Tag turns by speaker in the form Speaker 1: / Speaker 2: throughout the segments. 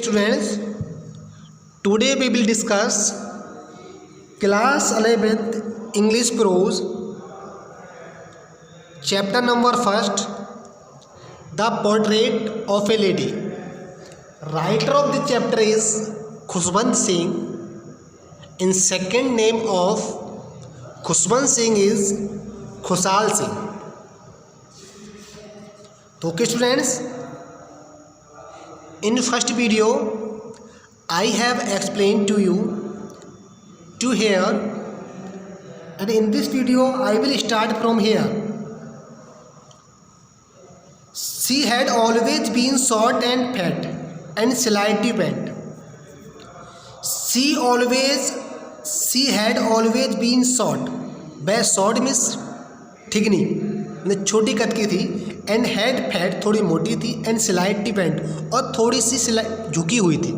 Speaker 1: students, today we will discuss class 11th English prose chapter number 1st, the portrait of a lady. Writer of the chapter is Khushwant Singh. In second name of Khushwant Singh is Khushal Singh. तो okay students, in first video I have explained to you to here, and in this video I will start from here. She had always been short and fat and slightly bent. She had always been short. वह short means ठिगनी मतलब छोटी कद की थी, and head fat थोड़ी मोटी थी, and slightly bent और थोड़ी सी झुकी हुई थी.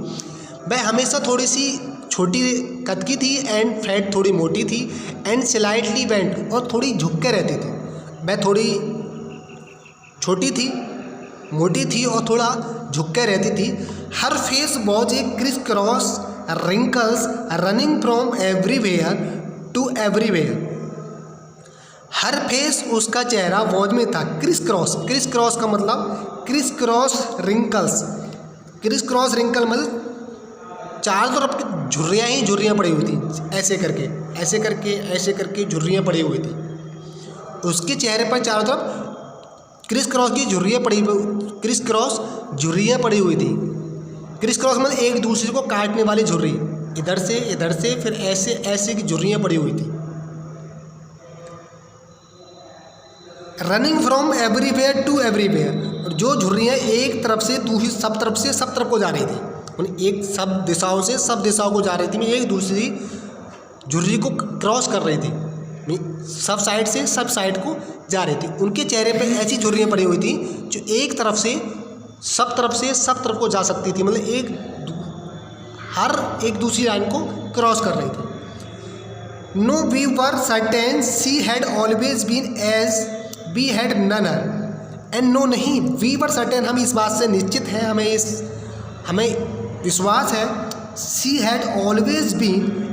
Speaker 1: वह हमेशा थोड़ी सी छोटी कद की थी, एंड फैट थोड़ी मोटी थी, एंड स्लाइटली बेंट और थोड़ी झुक के रहती थी. वह थोड़ी छोटी थी, मोटी थी और थोड़ा झुक के रहती थी. Her face was a criss cross wrinkles running from everywhere to everywhere. Her face उसका चेहरा वॉज में था. क्रिस क्रॉस का मतलब criss cross wrinkles. Criss cross wrinkle मतलब चारों तरफ झुर्रियाँ ही झुर्रियाँ पड़ी हुई थी. ऐसे करके झुर्रियाँ पड़ी हुई थी. उसके चेहरे पर चारों तरफ क्रिस क्रॉस झुर्रियाँ पड़ी हुई थी. क्रिस क्रॉस मतलब एक दूसरे को काटने वाली झुर्री, इधर से फिर ऐसे की झुर्रियाँ पड़ी हुई थी. Running from everywhere to everywhere, और जो झुर्रियाँ एक तरफ से दूसरी सब तरफ को जा रही थी. एक सब दिशाओं को जा रही थी. मैं एक दूसरी झुर्री को क्रॉस कर रही थी. सब साइड से सब साइड को जा रही थी. उनके चेहरे पे ऐसी झुर्रियाँ पड़ी हुई थी जो एक तरफ से सब तरफ को जा सकती थी. मतलब हर एक दूसरी लाइन को क्रॉस कर रही थी. No we were certain she had always been as we had known her. And no नहीं, वी वर सर्टेन हम इस बात से निश्चित हैं, हमें विश्वास है. She had always been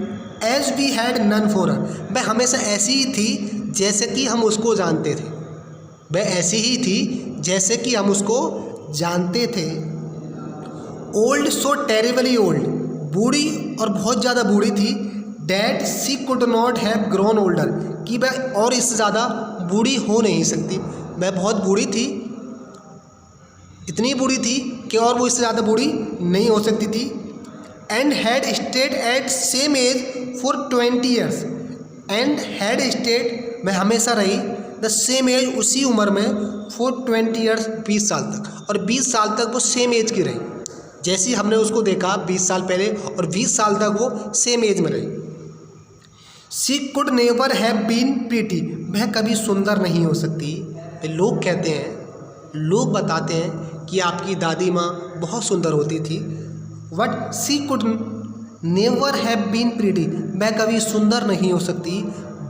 Speaker 1: as we had known for her. वह हमेशा ऐसी ही थी जैसे कि हम उसको जानते थे. ओल्ड सो टेरिबली ओल्ड, बूढ़ी और बहुत ज़्यादा बूढ़ी थी. That she could not have grown older, कि वह और इससे ज़्यादा बूढ़ी हो नहीं सकती. वह बहुत बूढ़ी थी, इतनी बूढ़ी थी कि और वो इससे ज़्यादा बूढ़ी नहीं हो सकती थी. And had stayed at same age for 20 years. And had stayed मैं हमेशा रही द सेम एज उसी उम्र में फॉर 20 ईयर्स 20 साल तक. और 20 साल तक वो सेम एज की रही. जैसे हमने उसको देखा 20 साल पहले, और 20 साल तक वो सेम एज में रही. She could never have been pretty, वह कभी सुंदर नहीं हो सकती. लोग कहते हैं, लोग बताते हैं कि आपकी दादी माँ बहुत सुंदर होती थी. But she could never have been pretty, वह कभी सुंदर नहीं हो सकती.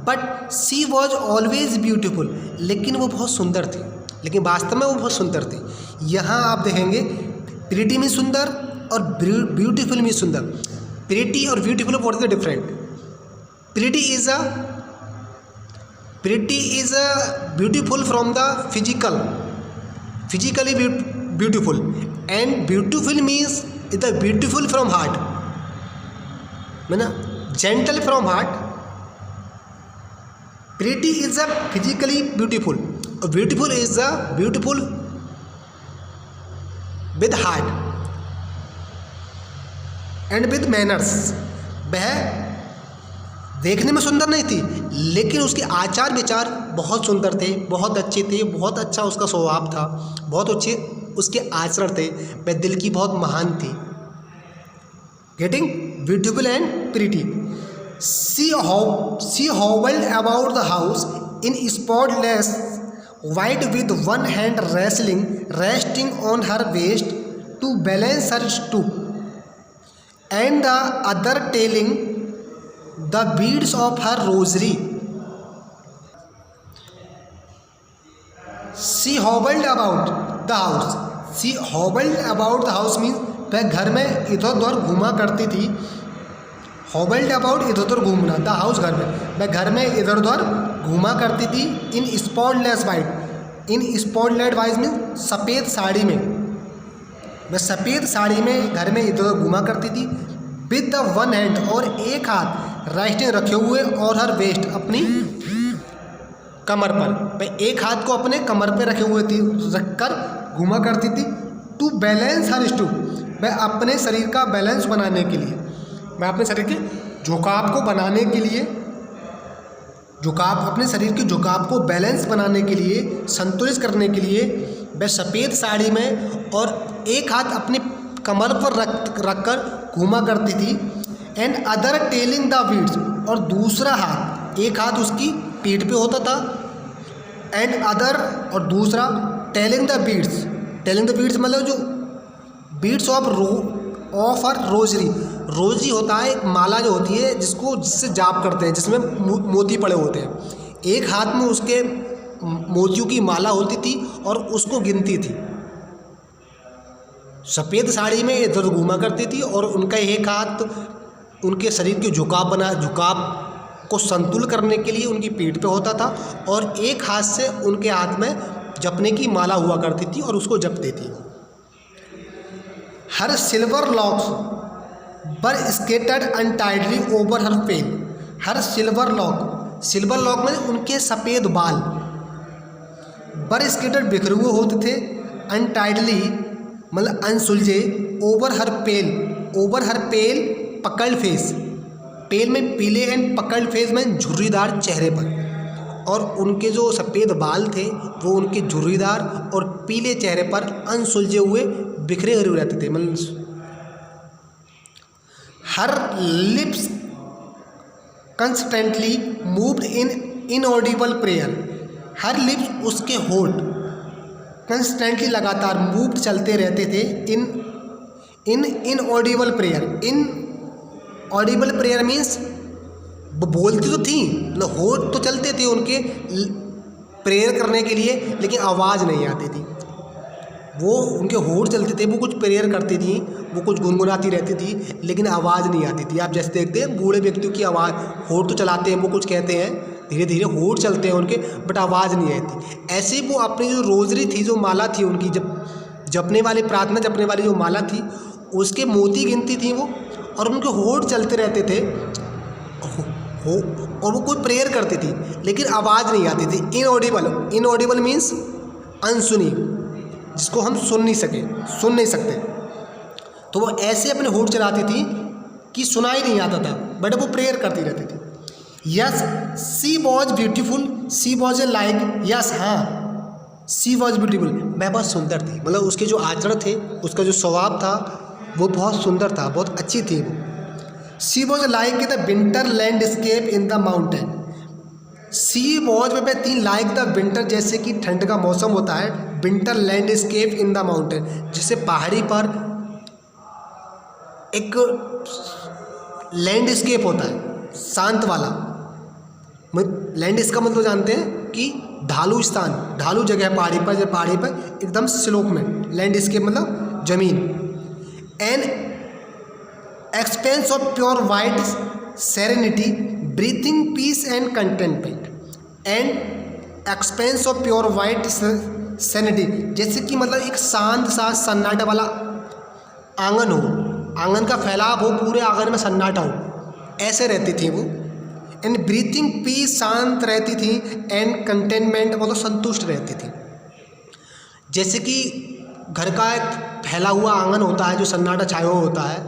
Speaker 1: But she was always beautiful, लेकिन वो बहुत सुंदर थी. लेकिन वास्तव में वो बहुत सुंदर थी. यहाँ आप देखेंगे प्रीटी में सुंदर और ब्यूटीफुल में सुंदर. प्रीटी और beautiful what is the different? Pretty is a beautiful from the physically beautiful, and beautiful means it's a beautiful from heart, माना gentle from heart. Pretty is a physically beautiful, और beautiful is a beautiful with heart and with manners. वह देखने में सुंदर नहीं थी, लेकिन उसके आचार विचार बहुत सुंदर थे, बहुत अच्छे थे, बहुत अच्छा उसका स्वभाव था, बहुत अच्छे उसके आचरण थे. वह दिल की बहुत महान थी. Getting beautiful and pretty. She hobbled about the house in spotless white with one hand resting on her waist to balance her stoop, and the other telling the beads of her rosary. She hobbled about the house. She hobbled about the house means वह घर में इधर उधर घूमा करती थी। हॉबल्ड about, इधर उधर घूमना, द हाउस घर में, वह घर में इधर उधर घूमा करती थी। इन स्पॉटलेस वाइट, इन स्पॉटलेस वाइट मीन सफ़ेद साड़ी में, वह सफ़ेद साड़ी में घर में इधर उधर घूमा करती थी। विद द वन हैंड, और एक हाथ रेस्टिंग रखे हुए, और हर वेस्ट, अपनी कमर पर, वह एक हाथ को अपने कमर पे रखे हुए थी, रखकर घूमा करती थी। टू बैलेंस हर स्टू, वह अपने शरीर का बैलेंस बनाने के लिए, वह अपने शरीर के झुकाव को बनाने के लिए, अपने शरीर के झुकाव को बैलेंस बनाने के लिए, संतुलित करने के लिए वह सफ़ेद साड़ी में और एक हाथ अपनी कमर पर रखकर घूमा करती थी। And other telling the beads, और दूसरा हाथ, एक हाथ उसकी पीठ पे होता था। एंड अदर, और दूसरा telling the beads, telling the beads मतलब जो beads of her rosary, rosary होता है एक माला जो होती है जिससे जाप करते हैं, जिसमें मोती पड़े होते हैं। एक हाथ में उसके मोतियों की माला होती थी और उसको गिनती थी। सफ़ेद साड़ी में इधर घूमा करती थी और उनका एक हाथ उनके शरीर के झुकाव को संतुलित करने के लिए उनकी पीठ पे होता था, और एक हाथ से उनके हाथ में जपने की माला हुआ करती थी और उसको जपती थी। हर सिल्वर लॉक्स वर स्केटर्ड अनटाइडली ओवर हर फेल, हर सिल्वर लॉक में उनके सफ़ेद बाल वर स्केटर्ड बिखरे हुए होते थे, अनटाइडली मतलब अनसुलझे, ओवर हर पेल पकड़ फेस, पेल में पीले एंड पकड़ फेस में झुर्रीदार चेहरे पर, और उनके जो सफ़ेद बाल थे वो उनके झुर्रीदार और पीले चेहरे पर अनसुलझे हुए बिखरे हुए रहते थे। मतलब her lips constantly moved in inaudible prayer, her lips उसके होठ कंस्टेंटली लगातार मूव्ड चलते रहते थे in inaudible prayer. Audible prayer means वो बोलती तो थी, मतलब होठ तो चलते थे उनके प्रेयर करने के लिए, लेकिन आवाज़ नहीं आती थी। वो उनके होठ चलते थे, वो कुछ प्रेयर करती थी, वो कुछ गुनगुनाती रहती थी, लेकिन आवाज़ नहीं आती थी। आप जैसे देखते हैं बूढ़े व्यक्तियों की आवाज़, होठ तो चलाते हैं, वो कुछ कहते हैं, धीरे धीरे होठ चलते हैं उनके, बट आवाज़ नहीं आती। ऐसे वो अपनी जो रोजरी थी, जो माला थी उनकी, जब जपने वाली प्रार्थना जपने वाली जो माला थी उसके मोती गिनती थी वो, और उनके होठ चलते रहते थे और वो कोई प्रेयर करती थी, लेकिन आवाज़ नहीं आती थी। इनऑडिबल मीन्स अनसुनी, जिसको हम सुन नहीं सकते। तो वो ऐसे अपने होठ चलाती थी कि सुनाई नहीं आता था, बट वो प्रेयर करती रहती थी। Yes she was beautiful, she was a like, yes हाँ सी वॉज ब्यूटीफुल, वह बहुत सुंदर थी। मतलब उसके जो आचरण थे, उसका जो स्वभाव था वो बहुत सुंदर था, बहुत अच्छी थी वो। She was like the winter landscape in the mountain, she was में तीन लाइक द विंटर, जैसे कि ठंड का मौसम होता है, winter landscape in the mountain, जैसे पहाड़ी पर एक लैंडस्केप होता है शांत वाला। लैंडस्केप मतलब जानते हैं कि ढालू स्थान, ढालू जगह पहाड़ी पर, जब पहाड़ी पर एकदम स्लोप में, लैंडस्केप मतलब जमीन। An expanse of pure white serenity, breathing peace and contentment. And expanse of pure white serenity, जैसे कि मतलब एक शांत सा सन्नाटा वाला आंगन हो, आंगन का फैलाव हो, पूरे आंगन में सन्नाटा हो, ऐसे रहती थी वो। एंड ब्रीथिंग पीस, शांत रहती थी। एंड कंटेनमेंट मतलब संतुष्ट रहती थी। जैसे कि घर का एक फैला हुआ आंगन होता है जो सन्नाटा छाया हुआ होता है,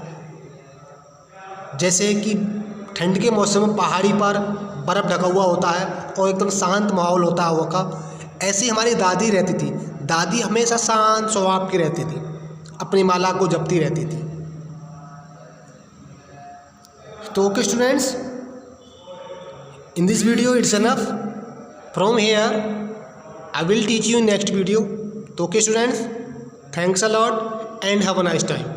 Speaker 1: जैसे कि ठंड के मौसम में पहाड़ी पर बर्फ़ ढका हुआ होता है और एकदम शांत माहौल होता है वहाँ का, ऐसी हमारी दादी रहती थी। दादी हमेशा शांत स्वभाव की रहती थी, अपनी माला को जपती रहती थी। तो okay students, in this video it's enough. From here I will teach you in next video. So okay students, thanks a lot and have a nice time.